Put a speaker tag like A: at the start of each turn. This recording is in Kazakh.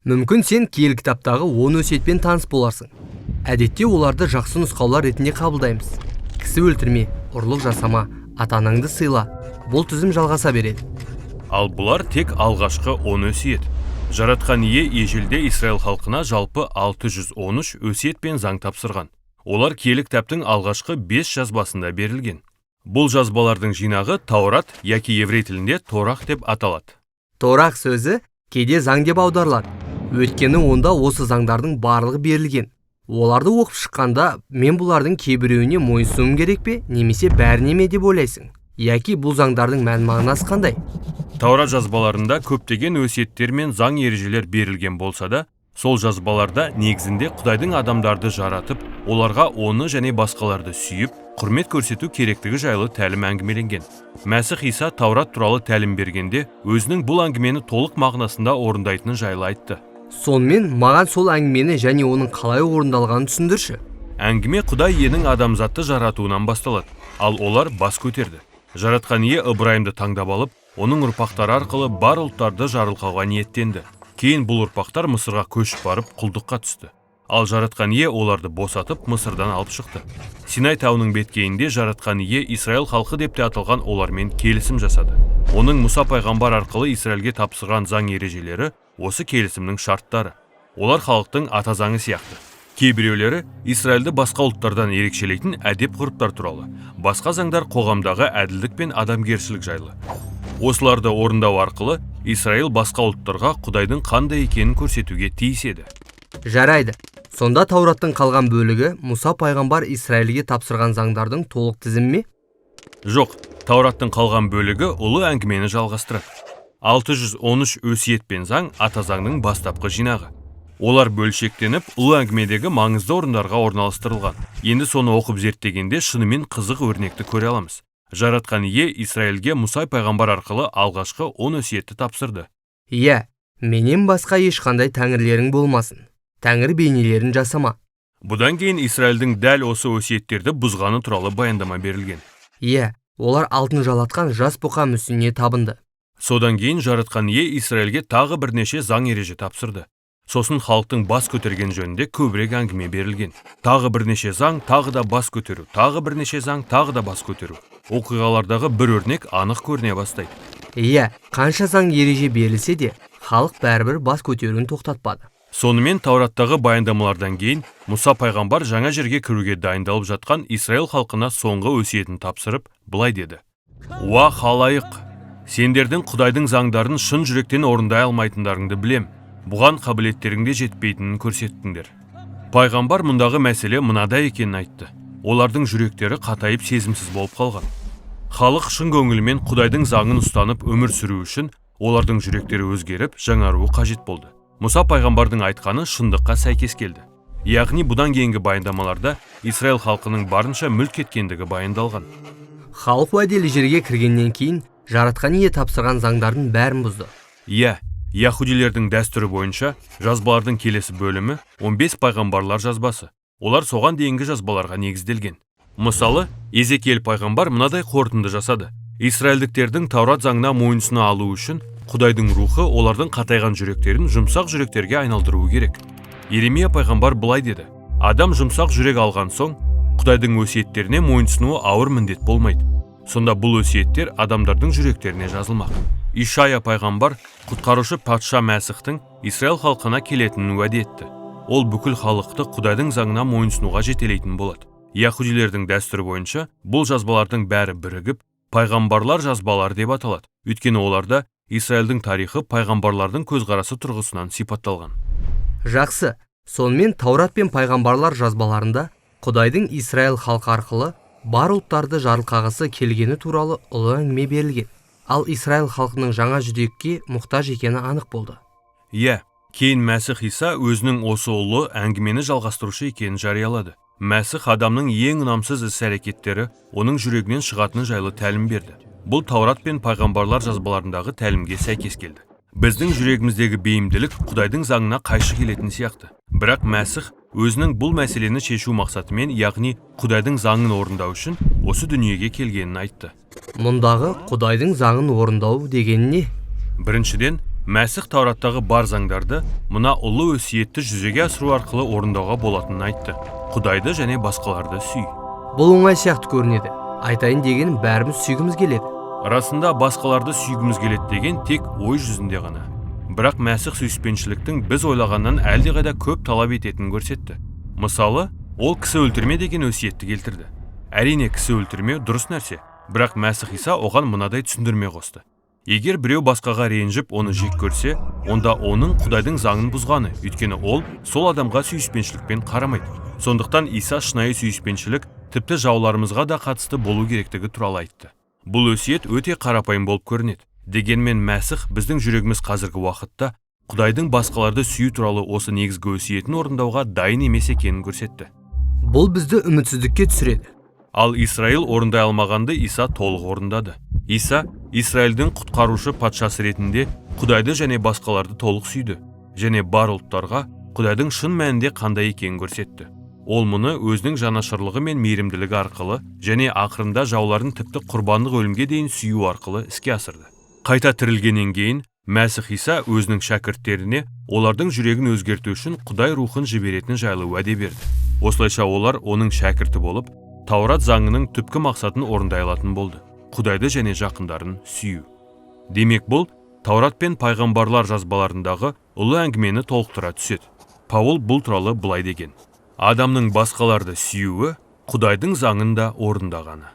A: Мүмкін сен киелі кітаптағы 10 өсиетпен таныс боларсың. Әдетте оларды жақсы нұсқаулар ретінде қабылдаймыз. Кісі өлтірме, ұрлық жасама, ата-анаңды сыйла. Бұл тізім жалғаса береді.
B: Ал бұлар тек алғашқы 10 өсиет. Жаратқан ие ежелде Израиль халқына жалпы 613 өсиет пен заң тапсырған. Олар киелі кітаптың алғашқы 5 жазбасында берілген. Бұл жазбалардың жинағы Таурат яки еврей тілінде Торах деп аталады.
A: Торах сөзі кейде заң деп аударылады. Өйткені онда осы заңдардың барлығы берілген. Оларды оқып шыққанда, мен бұлардың кейбіреуіне мойынсұнуым керек пе, немесе бәріне ме деп ойлайсың? Яки бұл заңдардың мән-мағынасы қандай?
B: Таурат жазбаларында көптеген өсиеттер мен заң ережелер берілген болса да, сол жазбаларда негізінде Құдайдың адамдарды жаратып, оларға оны және басқаларды сүйіп, құрмет көрсету керектігі жайлы тәлім әңгімеленген. Мәсіх Иса Таурат туралы тәлім бергенде, өзінің бұл әңгімені толық мағынасында орындайтыны жайлы айтты.
A: Сонымен маған сол әңгімені және оның қалай орындалғанын түсіндірші.
B: Әңгіме Құдай иенің адамзатты жаратуынан басталады, ал олар бас көтерді. Жаратқан ие Ыбырайымды таңдап алып, оның ұрпақтары арқылы бар ұлттарды жарылқауға ниеттенді. Кейін бұл ұрпақтар Мысырға көшіп барып құлдыққа түсті. Ал жаратқан ие оларды босатып Мысырдан алып шықты. Синай тауының беткейінде жаратқан ие Израиль халқы деп те аталған олармен келісім жасады. Оның Мұса пайғамбар арқылы Израильге тапсырған заң ережелері осы келісімнің шарттары. Олар халықтың ата заңы сияқты. Кейбіреулері Израильді басқа ұлттардан ерекшелейтін әдеп ғұрыптар туралы, басқа заңдар қоғамдағы әділдік пен адамгершілік жайлы. Осыларды орындау арқылы Израиль басқа ұлттарға Құдайдың қандай екенін көрсетуге тиіс еді.
A: Жарайды. Сонда Таураттың қалған бөлігі Мұса пайғамбар Израильге тапсырған заңдардың толық тізімі ме?
B: Жоқ, Таураттың қалған бөлігі ұлы әңгімені жалғастырады. 613 өсиет пен заң ата заңның бастапқы жинағы. Олар бөлшектеніп, ұлы әңгімедегі маңызды орындарға орналастырылған. Енді соны оқып зерттегенде шынымен қызық өрнекті көре аламыз. Жаратқан ие Израильге Мұса пайғамбар арқылы алғашқы 10 өсиетті тапсырды.
A: Иә, менен басқа ешқандай тәңірлерің болмасын. Тәңір бейнелерін жасама.
B: Бұдан кейін Израильдің дәл осы өсиеттерді бұзғаны туралы баяндама берілген.
A: Иә, олар алтын жалатқан жас бұқа мүсініне табынды.
B: Содан кейін жаратқан ие Израильге тағы бірнеше заң ереже тапсырды. Сосын халықтың бас көтерген жөнінде көбірек әңгіме берілген. Тағы бірнеше заң, тағы да бас көтеру, тағы бірнеше заң, тағы да бас көтеру. Оқиғалардағы бір өрнек анық көріне бастайды.
A: Иә, қанша заң ереже берілсе де, халық бәрібір бас көтеруін тоқтатпады.
B: Сонымен Таураттағы баяндамалардан кейін Мұса пайғамбар жаңа жерге кіруге дайындалып жатқан Израиль халқына соңғы өсиетін тапсырып, былай деді: «Уа халайық, сендердің Құдайдың заңдарын шын жүректен орындай алмайтындарыңды білем. Бұған қабілеттеріңде жетпейтінін көрсеттіңдер». Пайғамбар мұндағы мәселе мынада екенін айтты. Олардың жүректері қатайып сезімсіз болып қалған. Халық шын көңілмен Құдайдың заңын ұстанып өмір сүру үшін олардың жүректері өзгеріп, жаңаруы қажет болды. Мұса пайғамбардың айтқаны шындыққа сәйкес келді. Яғни бұдан кейінгі баяндамаларда Израиль халқының барынша мүлт кеткендігі баяндалған.
A: Халық уәделі жерге кіргеннен кейін жаратқан ие тапсырған заңдардың бәрін бұзды.
B: Иә, яһудилердің дәстүрі бойынша жазбалардың келесі бөлімі 15 пайғамбарлар жазбасы. Олар соған дейінгі жазбаларға негізделген. Мысалы, Езекиель пайғамбар мынадай қорытынды жасады: Израильдіктердің Таурат заңына мойынсұна алу үшін Құдайдың рухы олардың қатайған жүректерін жұмсақ жүректерге айналдыруы керек. Иеремия пайғамбар былай деді: адам жұмсақ жүрек алған соң, Құдайдың өсиеттеріне мойынсынуы ауыр міндет болмайды. Сонда бұл өсиеттер адамдардың жүректеріне жазылмақ. Ишая пайғамбар құтқарушы патша Мәсіхтің Израиль халқына келетінін уәде етті. Ол бүкіл халықты Құдайдың заңына мойынсынуға жетелейтін болады. Яһудилердің дәстүрі бойынша бұл жазбалардың бәрі бірігіп пайғамбарлар жазбалары деп аталады. Өйткені оларда Израильдің тарихы пайғамбарлардың көзқарасы тұрғысынан сипатталған.
A: Жақсы. Сонымен Таурат пен пайғамбарлар жазбаларында Құдайдың Израиль халқы арқылы бар ұлттарды жарылқағысы келгені туралы ұлы әңгіме берілген. Ал Израиль халқының жаңа жүрекке мұқтаж екені анық болды.
B: Иә, кейін Мәсіх Иса өзінің осы ұлы әңгімені жалғастырушы екенін жариялады. Мәсіх адамның ең ұнамсыз іс-әрекеттері оның жүрегінен шығатыны жайлы тәлім берді. Бұл Таурат пен пайғамбарлар жазбаларындағы тәлімге сәйкес келді. Біздің жүрегіміздегі бейімділік Құдайдың заңына қайшы келетін сияқты. Бірақ Мәсіх өзінің бұл мәселені шешу мақсатымен, яғни Құдайдың заңын орындау үшін осы дүниеге келгенін айтты.
A: Мұндағы Құдайдың заңын орындау деген не?
B: Біріншіден, Мәсіх Таураттағы бар заңдарды мына ұлы өсиетті жүзеге асыру арқылы орындауға болатынын айтты. Құдайды және басқаларды сүй.
A: Бұл оңай сияқты көрінеді. Айтайын деген бәріміз сүйгіміз келеді.
B: Расында басқаларды сүйгіміз келеді деген тек ой жүзінде ғана. Бірақ Мәсіх сүйіспеншіліктің біз ойлағаннан әлдеқайда көп талап ететінін көрсетті. Мысалы, ол кісі өлтірме деген өсиетті келтірді. Әрине кісі өлтірмеу дұрыс нәрсе, бірақ Мәсіх Иса оған мынадай түсіндірме қосты. Егер біреу басқаға ренжіп, оны жек көрсе, онда оның Құдайдың заңын бұзғаны, өйткені ол сол адамға сүйіспеншілікпен қарамайды. Сондықтан Иса шынайы сүйіспеншілік тіпті жауларымызға да қатысты болу керектігі туралы айтты. Бұл өсиет өте қарапайым болып көрінеді. Дегенмен Мәсіх біздің жүрегіміз қазіргі уақытта Құдайдың басқаларды сүю туралы осы негізгі өсиетін орындауға дайын емес екенін көрсетті.
A: Бұл бізді үмітсіздікке түсіреді.
B: Ал Исраил орындай алмағанды Иса толық орындады. Иса Исраилдің құтқарушы патшасы ретінде Құдайды және басқаларды толық сүйді, және бар ұлттарға Құдайдың шын мәнінде қандай екенін көрсетті. Ол мұны өзінің жанашырлығы мен мейірімділігі арқылы және ақырында жауларын тіпті құрбандық өлімге дейін сүю арқылы іске асырды. Қайта тірілгеннен кейін Мәсіх Иса өзінің шәкірттеріне олардың жүрегін өзгерту үшін Құдай рухын жіберетін жайлы уәде берді. Осылайша олар оның шәкірті болып, Таурат заңының түпкі мақсатын орындай алатын болды. Құдайды және жақындарын сүю. Демек бұл Таурат пен пайғамбарлар жазбаларындағы ұлы әңгімені толықтыра түседі. Паул бұл туралы былай деген: адамның басқаларды сүюі Құдайдың заңын да орындағаны.